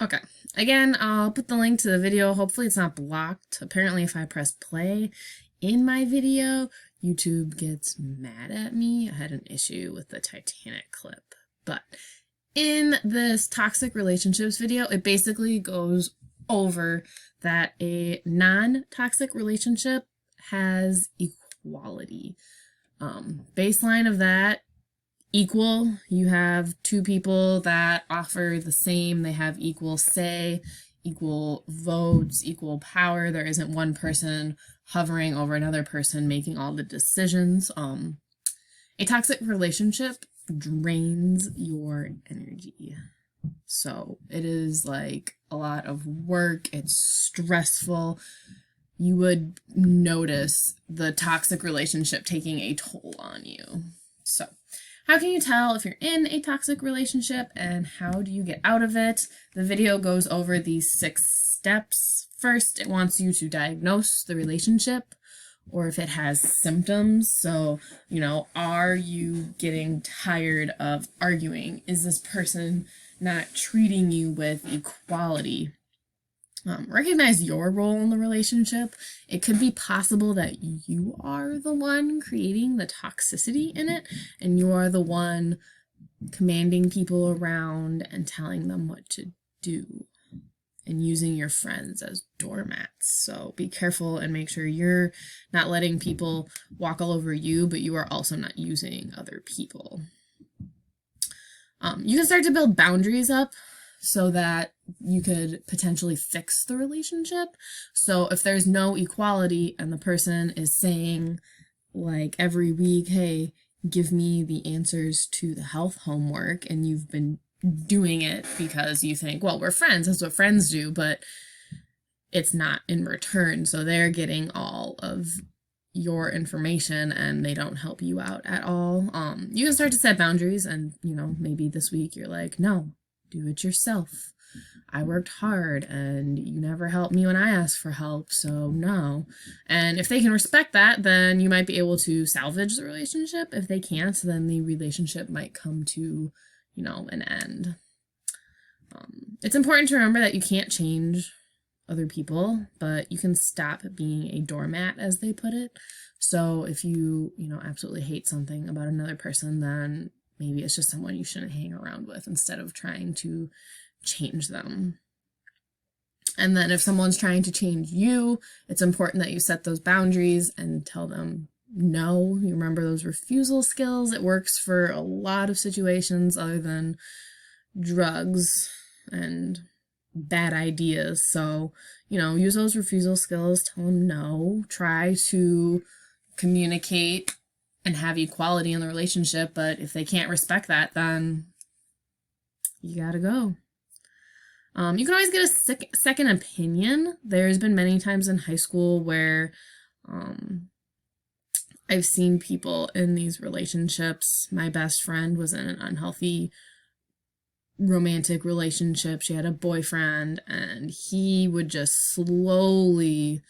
Okay. Again, I'll put the link to the video. Hopefully it's not blocked. Apparently if I press play in my video, YouTube gets mad at me. I had an issue with the Titanic clip. But in this toxic relationships video, it basically goes over that a non-toxic relationship has equality. Baseline of that, equal. You have two people that offer the same, they have equal say, equal votes, equal power. There isn't one person hovering over another person making all the decisions. A toxic relationship drains your energy. So it is like a lot of work, it's stressful. You would notice the toxic relationship taking a toll on you. So, how can you tell if you're in a toxic relationship and how do you get out of it? The video goes over these 6 steps. First, it wants you to diagnose the relationship or if it has symptoms. So, are you getting tired of arguing? Is this person not treating you with equality? Recognize your role in the relationship. It could be possible that you are the one creating the toxicity in it, and you are the one commanding people around and telling them what to do and using your friends as doormats. So be careful and make sure you're not letting people walk all over you, but you are also not using other people. You can start to build boundaries up so that you could potentially fix the relationship. So if there's no equality and the person is saying like every week, hey, give me the answers to the health homework, and you've been doing it because you think, well, we're friends, that's what friends do, but it's not in return. So they're getting all of your information and they don't help you out at all. You can start to set boundaries and, maybe this week you're like, no, do it yourself. I worked hard and you never helped me when I asked for help, so no. And if they can respect that, then you might be able to salvage the relationship. If they can't, then the relationship might come to, an end. It's important to remember that you can't change other people, but you can stop being a doormat, as they put it. So if you, absolutely hate something about another person, then maybe it's just someone you shouldn't hang around with instead of trying to change them. And then if someone's trying to change you, it's important that you set those boundaries and tell them no. You remember those refusal skills. It works for a lot of situations other than drugs and bad ideas. So, use those refusal skills, tell them no, try to communicate and have equality in the relationship, but if they can't respect that, then you gotta go. You can always get a second opinion. There's been many times in high school where I've seen people in these relationships. My best friend was in an unhealthy romantic relationship. She had a boyfriend and he would just slowly,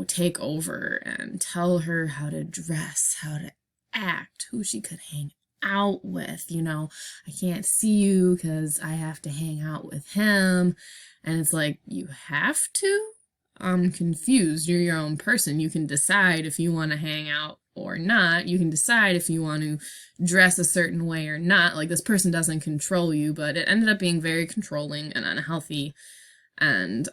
take over and tell her how to dress, how to act, who she could hang out with. I can't see you because I have to hang out with him. And it's like, you have to? I'm confused. You're your own person. You can decide if you want to hang out or not. You can decide if you want to dress a certain way or not. Like, this person doesn't control you, but it ended up being very controlling and unhealthy. And,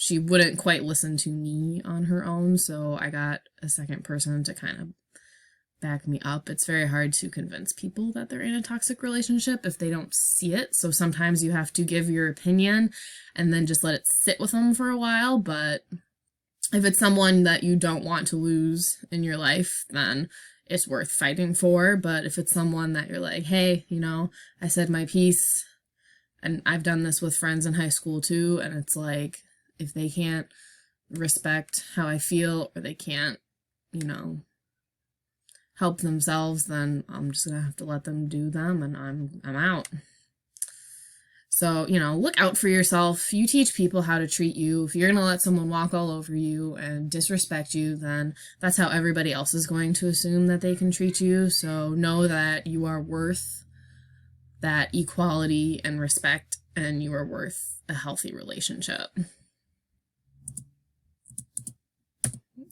she wouldn't quite listen to me on her own, so I got a second person to kind of back me up. It's very hard to convince people that they're in a toxic relationship if they don't see it. So sometimes you have to give your opinion and then just let it sit with them for a while. But if it's someone that you don't want to lose in your life, then it's worth fighting for. But if it's someone that you're like, hey, I said my piece, and I've done this with friends in high school too, and it's like, if they can't respect how I feel or they can't, help themselves, then I'm just gonna have to let them do them, and I'm out. So, look out for yourself. You teach people how to treat you. If you're gonna let someone walk all over you and disrespect you, then that's how everybody else is going to assume that they can treat you. So know that you are worth that equality and respect, and you are worth a healthy relationship.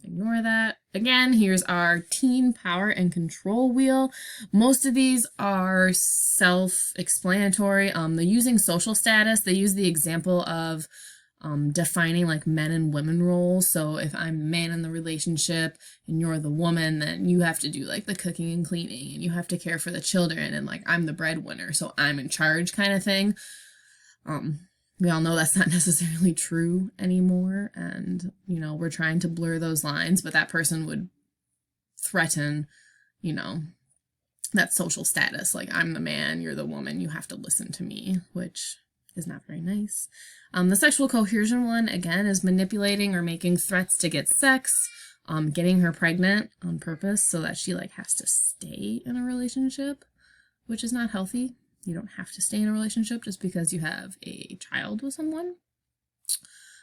Ignore that. Again, here's our teen power and control wheel. Most of these are self-explanatory. They're using social status. They use the example of defining like men and women roles. So if I'm a man in the relationship and you're the woman, then you have to do like the cooking and cleaning and you have to care for the children, and like I'm the breadwinner, so I'm in charge kind of thing. We all know that's not necessarily true anymore, and, you know, we're trying to blur those lines, but that person would threaten, you know, that social status. Like, I'm the man, you're the woman, you have to listen to me, which is not very nice. The sexual coercion one, again, is manipulating or making threats to get sex, getting her pregnant on purpose so that she, like, has to stay in a relationship, which is not healthy. You don't have to stay in a relationship just because you have a child with someone.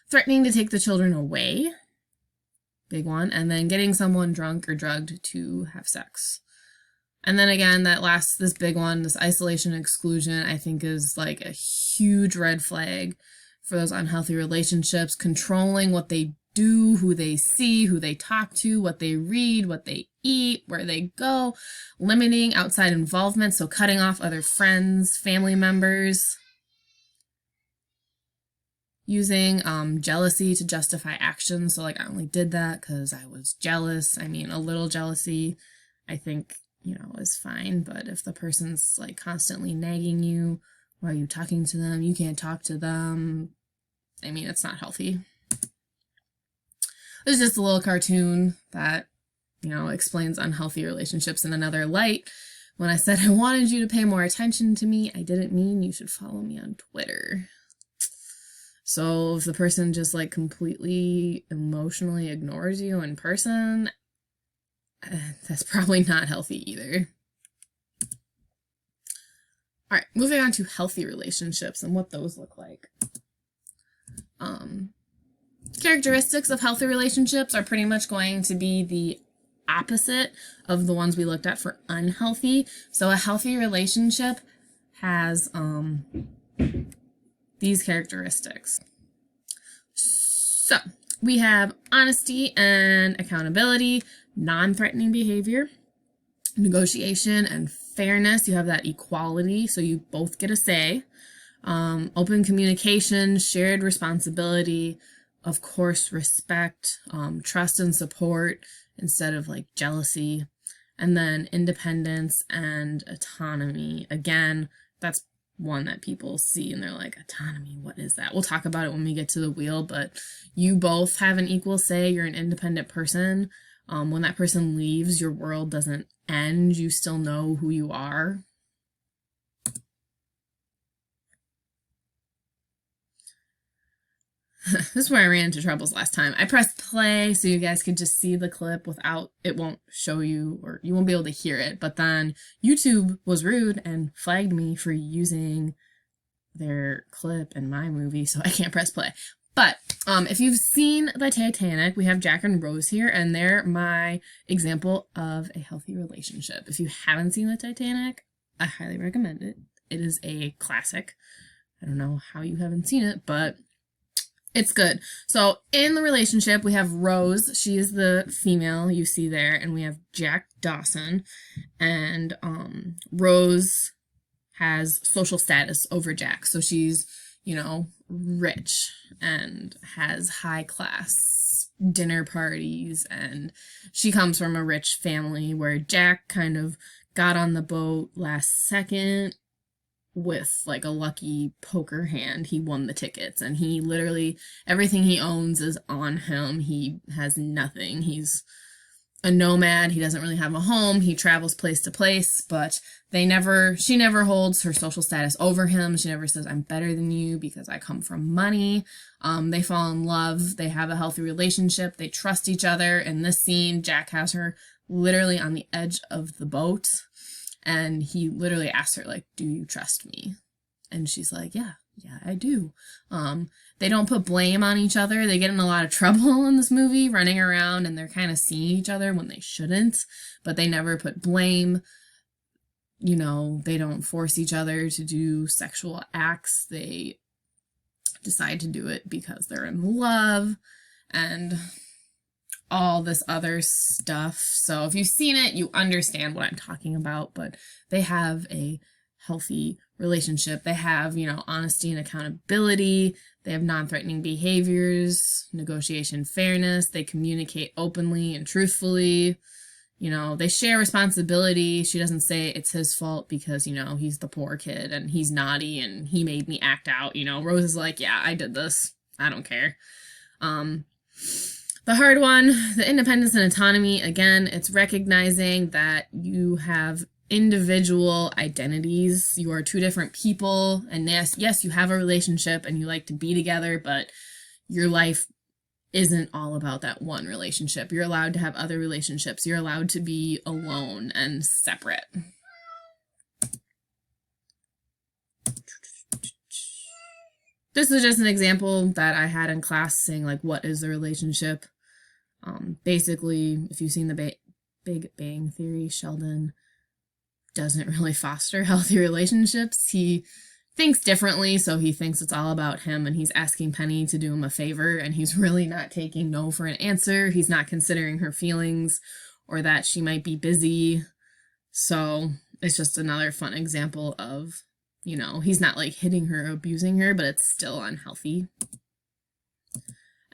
Threatening to take the children away, big one. And then getting someone drunk or drugged to have sex. And then again, this big one, this isolation exclusion, I think is like a huge red flag for those unhealthy relationships. Controlling what they do, who they see, who they talk to, what they read, what they eat, where they go, limiting outside involvement, so cutting off other friends, family members, using jealousy to justify action. So like, I only did that because I was jealous. I mean, a little jealousy, I think, you know, is fine, but if the person's like constantly nagging you, why are you talking to them? You can't talk to them. I mean, it's not healthy. There's just a little cartoon that, you know, explains unhealthy relationships in another light. When I said I wanted you to pay more attention to me, I didn't mean you should follow me on Twitter. So if the person just like completely emotionally ignores you in person, that's probably not healthy either. All right, moving on to healthy relationships and what those look like. Characteristics of healthy relationships are pretty much going to be the opposite of the ones we looked at for unhealthy. So a healthy relationship has these characteristics. So we have honesty and accountability, non-threatening behavior, negotiation and fairness. You have that equality, so you both get a say. Open communication, shared responsibility, of course, respect, trust and support instead of like jealousy, and then independence and autonomy. Again, that's one that people see and they're like, autonomy, what is that? We'll talk about it when we get to the wheel, but you both have an equal say. You're an independent person. When that person leaves, your world doesn't end. You still know who you are. This is where I ran into troubles last time. I pressed play so you guys could just see the clip without, it won't show you, or you won't be able to hear it. But then YouTube was rude and flagged me for using their clip in my movie, so I can't press play. But if you've seen the Titanic, we have Jack and Rose here, and they're my example of a healthy relationship. If you haven't seen the Titanic, I highly recommend it. It is a classic. I don't know how you haven't seen it, but it's good. So in the relationship, we have Rose. She is the female you see there. And we have Jack Dawson. And Rose has social status over Jack. So she's, you know, rich and has high class dinner parties. And she comes from a rich family, where Jack kind of got on the boat last second with like a lucky poker hand. He won the tickets, and he literally, everything he owns is on him. He has nothing. He's a nomad. He doesn't really have a home. He travels place to place, but she never holds her social status over him. She never says, I'm better than you because I come from money. They fall in love. They have a healthy relationship. They trust each other. In this scene, Jack has her literally on the edge of the boat. And he literally asks her, like, do you trust me? And she's like, yeah, I do. They don't put blame on each other. They get in a lot of trouble in this movie, running around, and they're kind of seeing each other when they shouldn't, but they never put blame. you know, they don't force each other to do sexual acts. They decide to do it because they're in love and all this other stuff. So if you've seen it, you understand what I'm talking about, but they have a healthy relationship. They have, you know, honesty and accountability. They have non-threatening behaviors, negotiation, fairness. They communicate openly and truthfully. You know, they share responsibility. She doesn't say it's his fault because, you know, he's the poor kid and he's naughty and he made me act out. You know, Rose is like, yeah, I did this. I don't care. The hard one, the independence and autonomy. Again, it's recognizing that you have individual identities. You are two different people. And yes, you have a relationship and you like to be together, but your life isn't all about that one relationship. You're allowed to have other relationships. You're allowed to be alone and separate. This is just an example that I had in class saying, like, what is the relationship? Basically, if you've seen the Big Bang Theory, Sheldon doesn't really foster healthy relationships. He thinks differently, so he thinks it's all about him, and he's asking Penny to do him a favor, and he's really not taking no for an answer. He's not considering her feelings or that she might be busy. So it's just another fun example of, you know, he's not like hitting her or abusing her, but it's still unhealthy.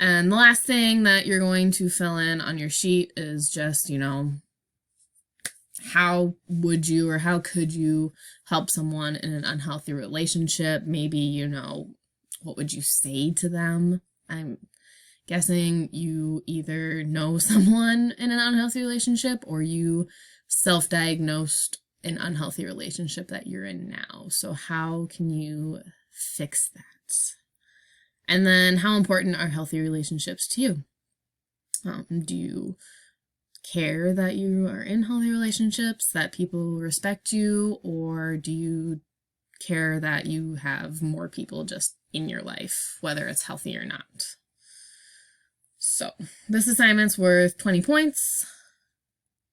And the last thing that you're going to fill in on your sheet is just, you know, how would you or how could you help someone in an unhealthy relationship? Maybe, you know, what would you say to them? I'm guessing you either know someone in an unhealthy relationship or you self-diagnosed an unhealthy relationship that you're in now. So how can you fix that? And then how important are healthy relationships to you? Do you care that you are in healthy relationships, that people respect you, or do you care that you have more people just in your life, whether it's healthy or not? So this assignment's worth 20 points.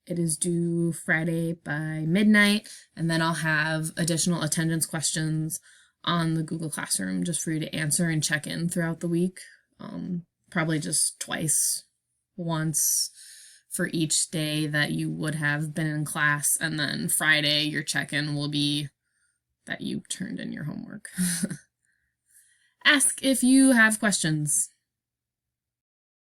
It is due Friday by midnight, and then I'll have additional attendance questions on the Google Classroom just for you to answer and check in throughout the week. Probably just twice, once for each day that you would have been in class, and then Friday your check-in will be that you turned in your homework. Ask if you have questions.